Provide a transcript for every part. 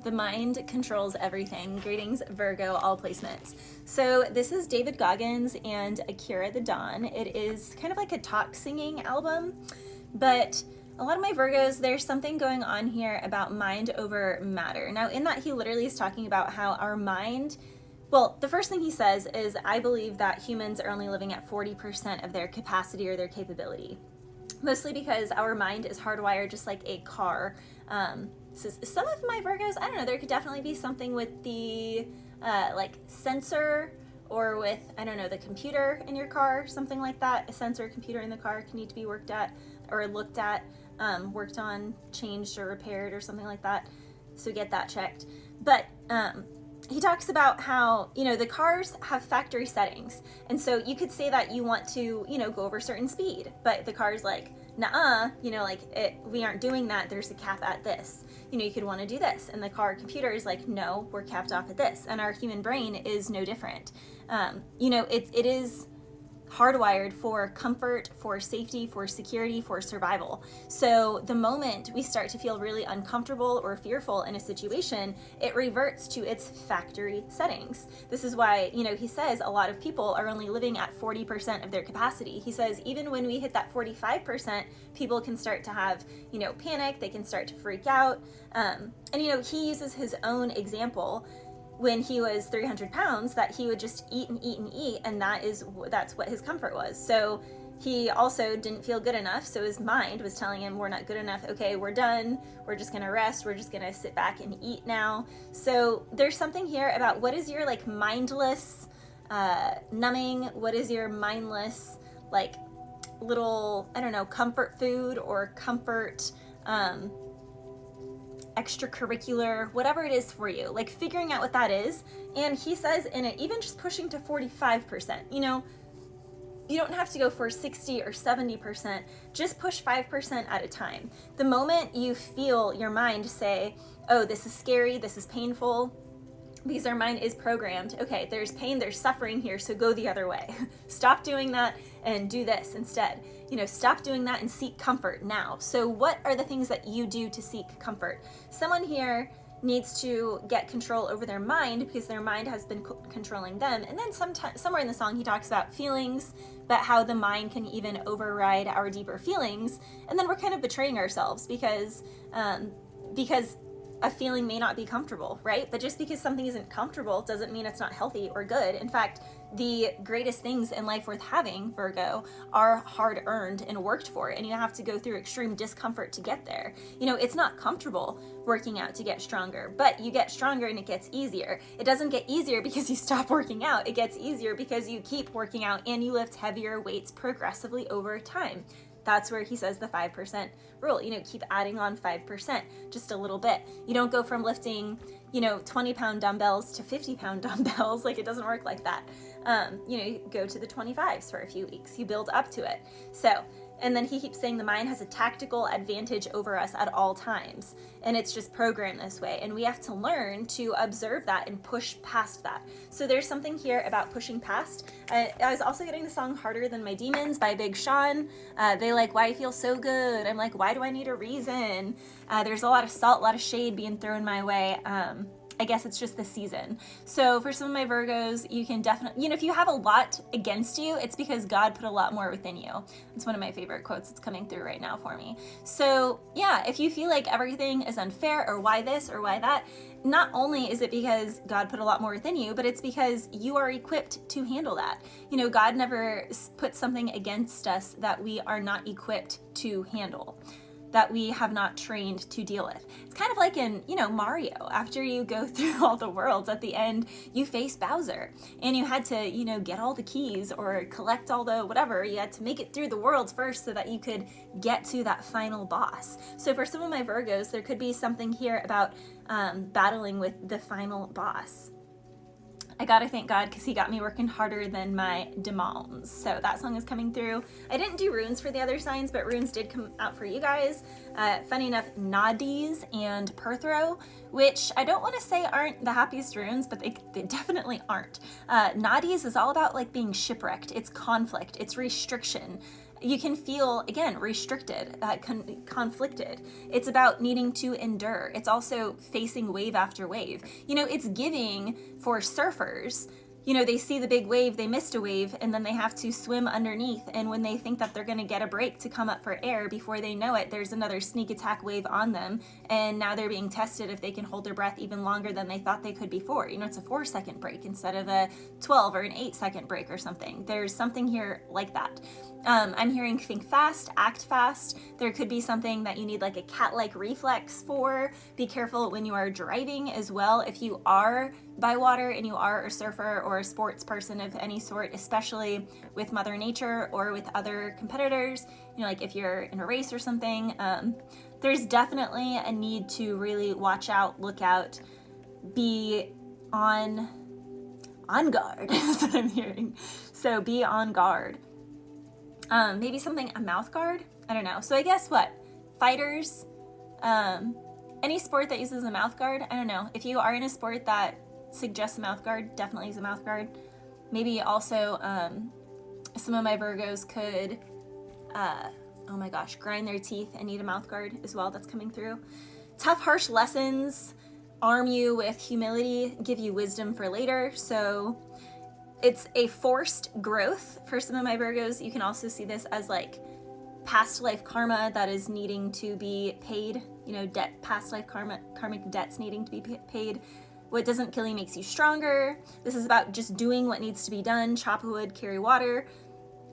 The mind controls everything. Greetings, Virgo, all placements. So this is David Goggins and Akira the Dawn. It is kind of like a talk singing album, but a lot of my Virgos, there's something going on here about mind over matter. Now, in that, he literally is talking about how our mind, well, the first thing he says is, I believe that humans are only living at 40% of their capacity or their capability. Mostly because our mind is hardwired just like a car. So some of my Virgos, I don't know, there could definitely be something with the like sensor, or with, I don't know, the computer in your car, something like that. A sensor computer in the car can need to be worked at or looked at, worked on, changed or repaired or something like that. So get that checked. But he talks about how, you know, the cars have factory settings. And so you could say that you want to, you know, go over a certain speed, but the car's like, nuh-uh, you know, like we aren't doing that. There's a cap at this. You know, you could want to do this. And the car computer is like, no, we're capped off at this. And our human brain is no different. You know, it is hardwired for comfort, for safety, for security, for survival. So the moment we start to feel really uncomfortable or fearful in a situation, it reverts to its factory settings. This is why, you know, he says a lot of people are only living at 40% of their capacity. He says even when we hit that 45%, people can start to have, you know, panic, they can start to freak out. And, you know, he uses his own example when he was 300 pounds, that he would just eat and eat and eat, and that's what his comfort was. So he also didn't feel good enough, so his mind was telling him, we're not good enough, okay, we're done, we're just gonna rest, we're just gonna sit back and eat now. So there's something here about what is your like mindless numbing, what is your mindless like little, I don't know, comfort food or comfort extracurricular, whatever it is for you, like figuring out what that is. And he says in it, even just pushing to 45%, you know, you don't have to go for 60 or 70%, just push 5% at a time. The moment you feel your mind say, oh, this is scary, this is painful, because our mind is programmed, okay, there's pain, there's suffering here, so go the other way. Stop doing that and do this instead. You know, stop doing that and seek comfort now. So what are the things that you do to seek comfort? Someone here needs to get control over their mind because their mind has been controlling them. And then somewhere in the song he talks about feelings, but how the mind can even override our deeper feelings. And then we're kind of betraying ourselves because a feeling may not be comfortable, right? But just because something isn't comfortable doesn't mean it's not healthy or good. In fact, the greatest things in life worth having, Virgo, are hard earned and worked for, and you have to go through extreme discomfort to get there. You know, it's not comfortable working out to get stronger, but you get stronger and it gets easier. It doesn't get easier because you stop working out. It gets easier because you keep working out and you lift heavier weights progressively over time. That's where he says the 5% rule, you know, keep adding on 5%, just a little bit. You don't go from lifting, you know, 20-pound dumbbells to 50-pound dumbbells. Like, it doesn't work like that. You know, you go to the 25s for a few weeks, you build up to it. So, and then he keeps saying the mind has a tactical advantage over us at all times. And it's just programmed this way. And we have to learn to observe that and push past that. So there's something here about pushing past. I was also getting the song Harder Than My Demons by Big Sean. They like, why I feel so good. I'm like, why do I need a reason? There's a lot of salt, a lot of shade being thrown my way. I guess it's just the season. So for some of my Virgos, you can definitely, you know, if you have a lot against you, it's because God put a lot more within you. It's one of my favorite quotes that's coming through right now for me. So yeah, if you feel like everything is unfair or why this or why that, not only is it because God put a lot more within you, but it's because you are equipped to handle that. You know, God never put something against us that we are not equipped to handle, that we have not trained to deal with. It's kind of like in, you know, Mario. After you go through all the worlds, at the end, you face Bowser. And you had to, you know, get all the keys or collect all the whatever. You had to make it through the worlds first so that you could get to that final boss. So for some of my Virgos, there could be something here about battling with the final boss. I gotta thank God because he got me working harder than my demons. So that song is coming through. I didn't do runes for the other signs, but runes did come out for you guys. Funny enough, Nadiz and Perthro, which I don't want to say aren't the happiest runes, but they definitely aren't. Nadiz is all about like being shipwrecked. It's conflict. It's restriction. You can feel, again, restricted, conflicted. It's about needing to endure. It's also facing wave after wave. It's giving for surfers. They see the big wave, they missed a wave, and then they have to swim underneath. And when they think that they're going to get a break to come up for air, before they know it, there's another sneak attack wave on them. And now they're being tested if they can hold their breath even longer than they thought they could before. It's a 4-second break instead of a 12 or an 8-second break or something. There's something here like that. I'm hearing think fast, act fast. There could be something that you need like a cat-like reflex for. Be careful when you are driving as well. If you are by water and you are a surfer or a sports person of any sort, especially with Mother Nature or with other competitors, like if you're in a race or something, there's definitely a need to really watch out, look out, be on guard is what I'm hearing. So be on guard. Maybe a mouth guard? I don't know. So I guess what? Fighters, any sport that uses a mouth guard, I don't know. If you are in a sport that suggests a mouth guard, definitely use a mouth guard. Maybe also some of my Virgos could, grind their teeth and need a mouth guard as well. That's coming through. Tough, harsh lessons arm you with humility, give you wisdom for later. So it's a forced growth for some of my Virgos. You can also see this as like past life karma that is needing to be paid, debt, past life karmic debts needing to be paid. What doesn't kill you makes you stronger. This is about just doing what needs to be done, chop wood, carry water.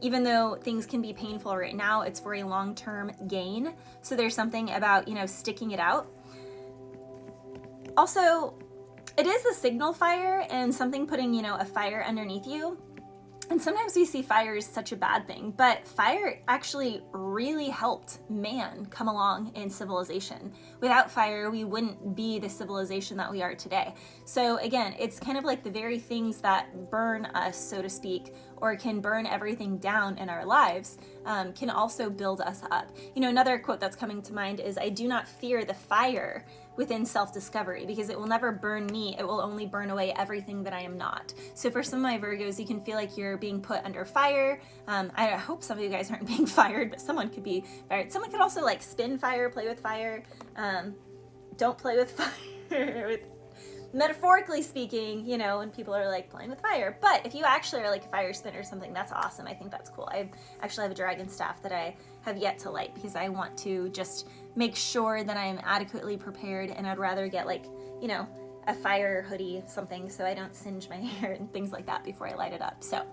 Even though things can be painful right now, it's for a long-term gain. So there's something about, sticking it out. Also, it is a signal fire and something putting, a fire underneath you. And sometimes we see fire as such a bad thing, but fire actually really helped man come along in civilization. Without fire, we wouldn't be the civilization that we are today. So again, it's kind of like the very things that burn us, so to speak, or can burn everything down in our lives, can also build us up. Another quote that's coming to mind is, "I do not fear the fire within self-discovery, because it will never burn me. It will only burn away everything that I am not." So for some of my Virgos, you can feel like you're being put under fire. I hope some of you guys aren't being fired, but someone could be fired. Someone could also like spin fire, play with fire. Don't play with fire. Metaphorically speaking, when people are like playing with fire. But if you actually are like a fire spinner or something, that's awesome. I think that's cool. I actually have a dragon staff that I have yet to light because I want to just make sure that I am adequately prepared, and I'd rather get like, a fire hoodie, something, so I don't singe my hair and things like that before I light it up. So,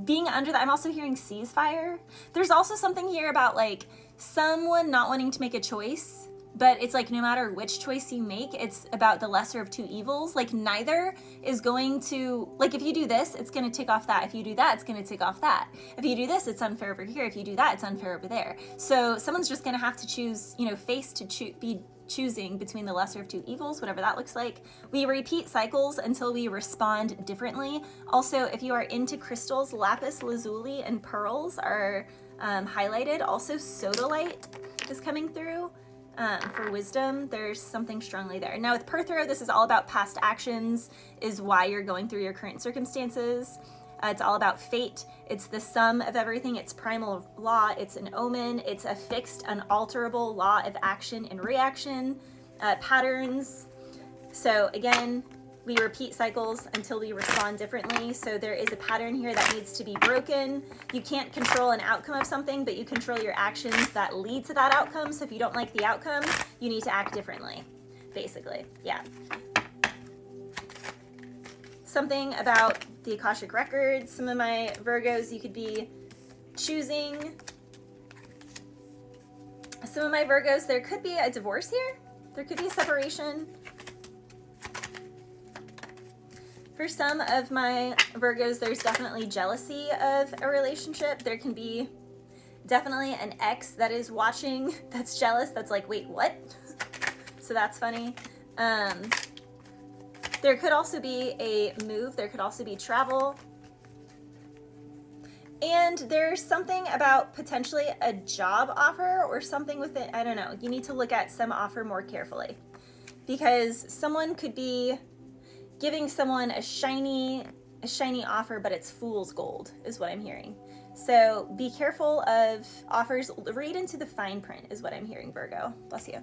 being under that, I'm also hearing seize fire. There's also something here about like someone not wanting to make a choice. But it's like no matter which choice you make, it's about the lesser of two evils. Like neither is going to, like if you do this, it's going to tick off that. If you do that, it's going to tick off that. If you do this, it's unfair over here. If you do that, it's unfair over there. So someone's just going to have to choose, be choosing between the lesser of two evils, whatever that looks like. We repeat cycles until we respond differently. Also, if you are into crystals, lapis lazuli and pearls are highlighted. Also, sodalite is coming through. For wisdom, there's something strongly there. Now with Perthro, this is all about past actions, is why you're going through your current circumstances. It's all about fate. It's the sum of everything. It's primal law. It's an omen. It's a fixed, unalterable law of action and reaction, patterns. So again, we repeat cycles until we respond differently. So there is a pattern here that needs to be broken. You can't control an outcome of something, but you control your actions that lead to that outcome. So if you don't like the outcome, you need to act differently, basically. Yeah. Something about the Akashic Records. Some of my Virgos, you could be choosing. Some of my Virgos, there could be a divorce here. There could be a separation. For some of my Virgos, there's definitely jealousy of a relationship. There can be definitely an ex that is watching, that's jealous, that's like, wait, what? So that's funny. There could also be a move. There could also be travel. And there's something about potentially a job offer or something with it. I don't know. You need to look at some offer more carefully, because someone could be giving someone a shiny offer, but it's fool's gold is what I'm hearing. So be careful of offers. Read into the fine print is what I'm hearing, Virgo. Bless you.